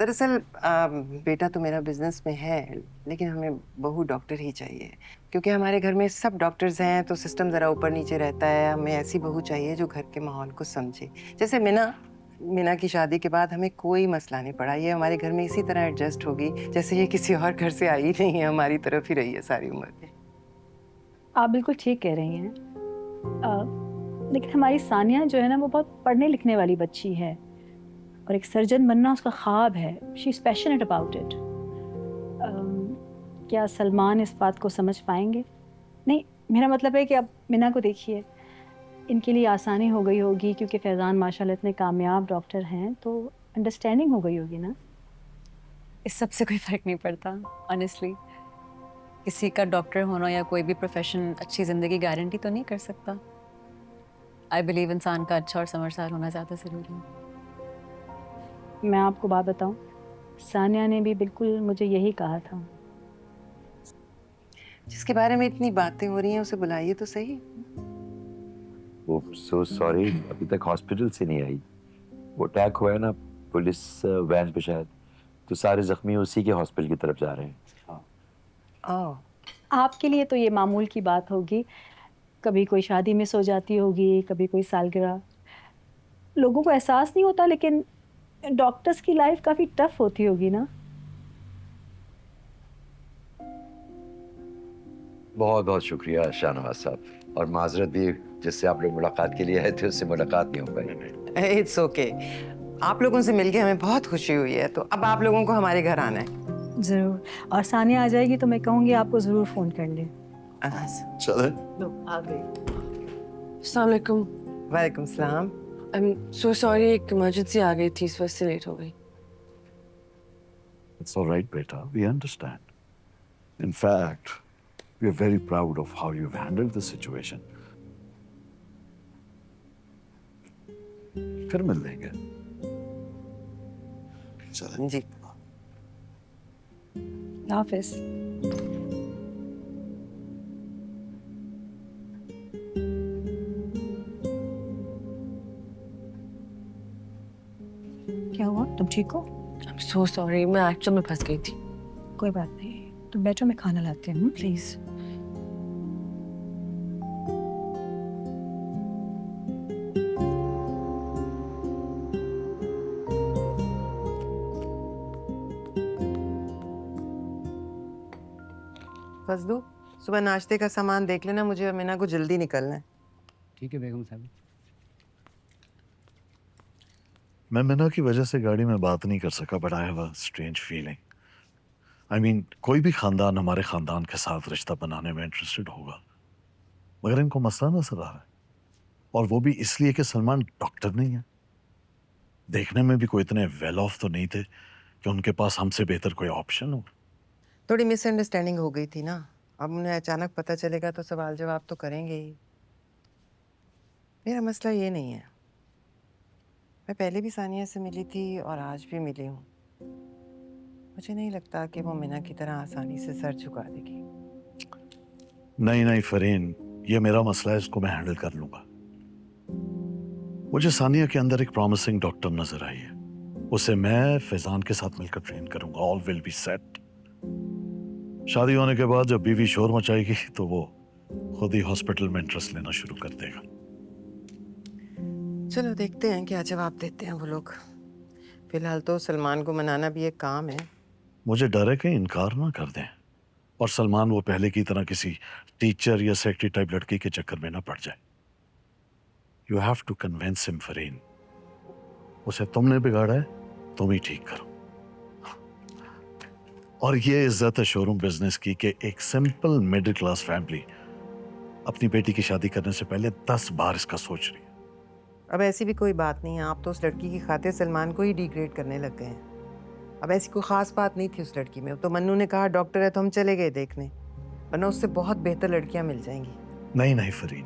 दरअसल बेटा तो मेरा बिजनेस में है, लेकिन हमें बहू डॉक्टर ही चाहिए, क्योंकि हमारे घर में सब डॉक्टर्स हैं तो सिस्टम ज़रा ऊपर नीचे रहता है। हमें ऐसी बहू चाहिए जो घर के माहौल को समझे। जैसे मीना मीना की शादी के बाद हमें कोई मसला नहीं पड़ा। ये हमारे घर में इसी तरह एडजस्ट होगी जैसे ये किसी और घर से आई नहीं है, हमारी तरफ ही रही है सारी उम्र में। आप बिल्कुल ठीक कह रही हैं। लेकिन हमारी सानिया जो है ना, वो बहुत पढ़ने लिखने वाली बच्ची है और एक सर्जन बनना उसका ख्वाब है। She is passionate about it. क्या सलमान इस बात को समझ पाएंगे? नहीं, मेरा मतलब है कि अब मिना को देखिए, इनके लिए आसानी हो गई होगी क्योंकि फैज़ान माशाल्लाह इतने कामयाब डॉक्टर हैं, तो अंडरस्टैंडिंग हो गई होगी ना। इस सब से कोई फ़र्क नहीं पड़ता ऑनेस्टली। किसी का डॉक्टर होना या कोई भी प्रोफ़ेशन अच्छी ज़िंदगी गारंटी तो नहीं कर सकता। आई बिलीव इंसान का अच्छा और समझदार होना ज़्यादा ज़रूरी है। मैं आपको बात बताऊं, सानिया ने भी बिल्कुल मुझे यही कहा था। जिसके बारे में इतनी बातें हो रही हैं उसे बुलाइए तो सही। वो सो सॉरी, अभी तक हॉस्पिटल से नहीं आई। वो अटैक हुआ है ना पुलिस वैन पे शायद, तो सारे जख्मी उसी के हॉस्पिटल की तरफ जा रहे हैं। ओह, आपके लिए तो ये मामूल की बात होगी, कभी कोई शादी मिस हो जाती होगी, कभी कोई सालगिरह। लोगों को एहसास नहीं होता, लेकिन डॉक्टर्स की लाइफ काफ़ी टफ होती होगी ना। बहुत बहुत शुक्रिया शाहनवाज साहब, और माजरत भी, जिससे आप लोग मुलाकात के लिए आए थे उससे मुलाकात नहीं हो पाई। It's okay. आप लोगों से मिलके हमें बहुत खुशी हुई है, तो अब आप लोगों को हमारे घर आना है। ज़रूर, और सानिया आ जाएगी तो मैं कहूँगी आपको ज़रूर फ़ोन कर ले। चले। आ गई। अस्सलाम वालेकुम। वालेकुम सलाम। आई एम सो सॉरी, एक इमरजेंसी आ गई थी, इस वजह से लेट हो गई। It's all right, beta. We understand. In fact, we are very proud of how you've handled the situation. फिर मिल लेंगे। चलें। जी। हाफिज़। क्या हुआ? तुम ठीक हो? आई एम सो सॉरी, मैं एक्चुअल में फंस गई थी। कोई बात नहीं, तुम बैठो, मैं खाना लाती हूँ प्लीज़। फजलू, सुबह नाश्ते का सामान देख लेना, मुझे और मीना को जल्दी निकलना है। ठीक है बेगम साहब। मैं मिना की वजह से गाड़ी में बात नहीं कर सका, but I have a strange feeling. I mean, कोई भी खानदान हमारे खानदान के साथ रिश्ता बनाने में इंटरेस्टेड होगा, मगर इनको मसला नजर आ रहा है, और वो भी इसलिए कि सलमान डॉक्टर नहीं है। देखने में भी कोई इतने वेल ऑफ तो नहीं थे कि उनके पास हमसे बेहतर कोई ऑप्शन हो। थोड़ी मिसअंडरस्टैंडिंग हो गई थी ना, अब उन्हें अचानक पता चलेगा तो सवाल जवाब तो करेंगे ही। मेरा मसला ये नहीं है। मैं पहले भी सानिया से मिली थी और आज भी मिली हूँ। मुझे नहीं लगता कि वो मीना की तरह आसानी से सर झुका देगी। नहीं नहीं फरीन, ये मेरा मसला है, इसको मैं हैंडल कर लूंगा। मुझे सानिया के अंदर एक प्रॉमिसिंग डॉक्टर नजर आई है, उसे मैं फैजान के साथ मिलकर ट्रेन करूंगा। All will be set. शादी होने के बाद जब बीवी शोर मचाएगी तो वो खुद ही हॉस्पिटल में इंटरेस्ट लेना शुरू कर देगा। चलो देखते हैं क्या जवाब देते हैं वो लोग। फिलहाल तो सलमान को मनाना भी एक काम है। मुझे डर है कि इनकार ना कर दें और सलमान वो पहले की तरह किसी टीचर या सेक्रेटरी टाइप लड़की के चक्कर में ना पड़ जाए। You have to convince him फरीन। उसे तुमने बिगाड़ा है, तुम ही ठीक करो। और ये इज्जत है शोरूम बिजनेस की कि एक सिंपल मिडिल क्लास फैमिली अपनी बेटी की शादी करने से पहले 10 बार इसका सोच रही है। अब ऐसी भी कोई बात नहीं है, आप तो उस लड़की की खातिर सलमान को ही डिग्रेड करने लग गए हैं। अब ऐसी कोई खास बात नहीं थी उस लड़की में। तो मन्नू ने कहा डॉक्टर है तो हम चले गए देखने, वरना उससे बहुत बेहतर लड़कियां मिल जाएंगी। नहीं नहीं फरीन,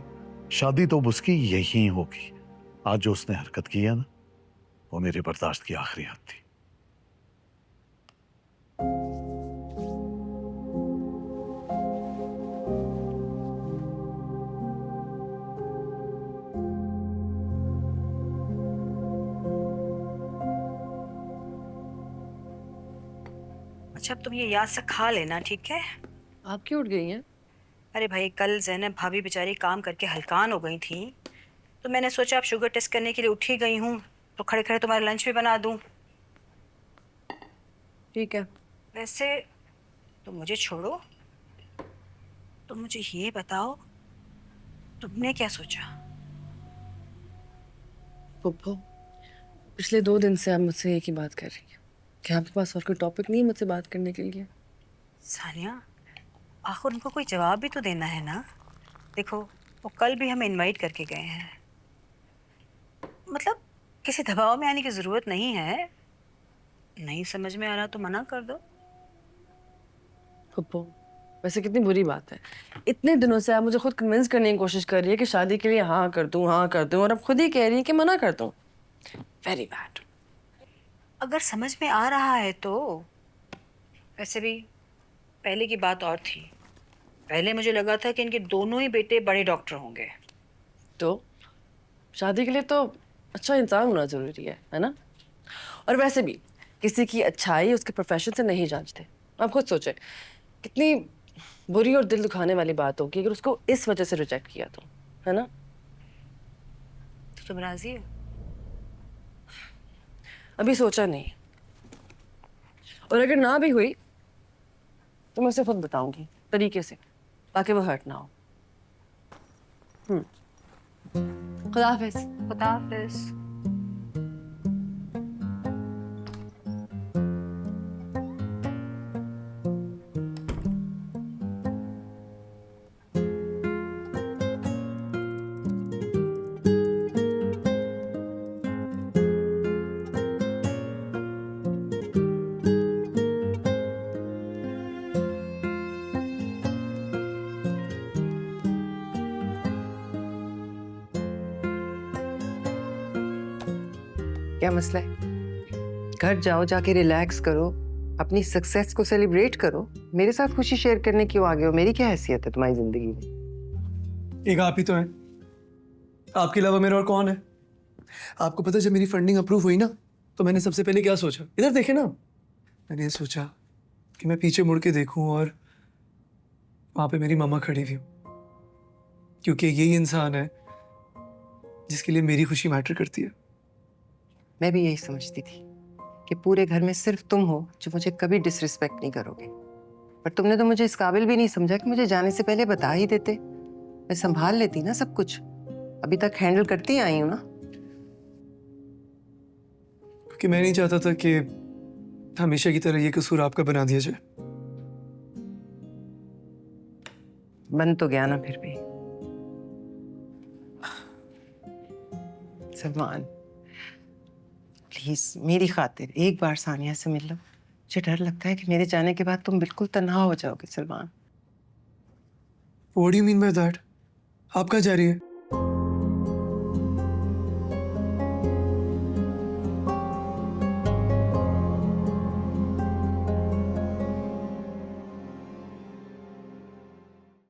शादी तो अब उसकी यही होगी। आज जो उसने हरकत की है ना, वो मेरे बर्दाश्त की आखिरी हद थी। अच्छा अब तुम ये याद से खा लेना, ठीक है? आप क्यों उठ गई हैं? अरे भाई कल ज़ैनब भाभी बेचारी काम करके हलकान हो गई थी, तो मैंने सोचा अब शुगर टेस्ट करने के लिए उठ ही गई हूँ तो खड़े खड़े तुम्हारा लंच भी बना दूँ। ठीक है। वैसे तुम मुझे छोड़ो, तुम मुझे ये बताओ तुमने क्या सोचा? पुप्पो, पिछले 2 दिन से आप मुझसे एक ही बात कर रही हैं। क्या आपके पास और कोई टॉपिक नहीं है मुझसे बात करने के लिए? सानिया, आखिर उनको कोई जवाब भी तो देना है ना। देखो वो कल भी हमें इनवाइट करके गए हैं, मतलब किसी दबाव में आने की ज़रूरत नहीं है। नहीं समझ में आ रहा तो मना कर दो। पुप्पो, वैसे कितनी बुरी बात है। इतने दिनों से आप मुझे खुद कन्विंस करने की कोशिश कर रही है कि शादी के लिए हाँ कर दूं, हाँ कर दूं, और अब खुद ही कह रही है कि मना कर दूं। Very bad. अगर समझ में आ रहा है तो। वैसे भी पहले की बात और थी। पहले मुझे लगा था कि इनके दोनों ही बेटे बड़े डॉक्टर होंगे। तो शादी के लिए तो अच्छा इंसान होना जरूरी है ना? और वैसे भी किसी की अच्छाई उसके प्रोफेशन से नहीं जांचते। आप खुद सोचें, कितनी बुरी और दिल दुखाने वाली बात होगी अगर उसको इस वजह से रिजेक्ट किया तो, है ना? तो तुम राजी हो? अभी सोचा नहीं, और अगर ना भी हुई तो मैं उसे खुद बताऊंगी तरीके से, ताकि वो हर्ट ना हो। खुदा हाफिज। खुदा हाफिज। क्या मसला है? घर जाओ, जाके रिलैक्स करो, अपनी सक्सेस को सेलिब्रेट करो। मेरे साथ खुशी शेयर करने क्यों आ गए हो? मेरी क्या हैसियत है तुम्हारी जिंदगी में? एक आप ही तो हैं। आपके अलावा मेरा और कौन है? आपको पता है जब मेरी फंडिंग अप्रूव हुई ना, तो मैंने सबसे पहले क्या सोचा? इधर देखे ना, मैंने ये सोचा कि मैं पीछे मुड़ के देखूं और वहां पे मेरी मम्मा खड़ी हुई, क्योंकि यही इंसान है जिसके लिए मेरी खुशी मैटर करती है। मैं भी यही समझती थी कि पूरे घर में सिर्फ तुम हो जो मुझे कभी डिसरिस्पेक्ट नहीं करोगे, पर तुमने तो मुझे इस काबिल भी नहीं समझा कि मुझे जाने से पहले बता ही देते। मैं संभाल लेती ना सब कुछ, अभी तक हैंडल करती आई हूँ ना। क्योंकि मैं नहीं चाहता था कि हमेशा की तरह ये कसूर आपका बना दिया जाए। बन तो गया ना फिर भी। सलमान, प्लीज मेरी खातिर एक बार सानिया से मिल लो। मुझे डर लगता है कि मेरे जाने के बाद तुम बिल्कुल तन्हा हो जाओगे Salman. What do you mean by that? आप कहाँ जा रही है?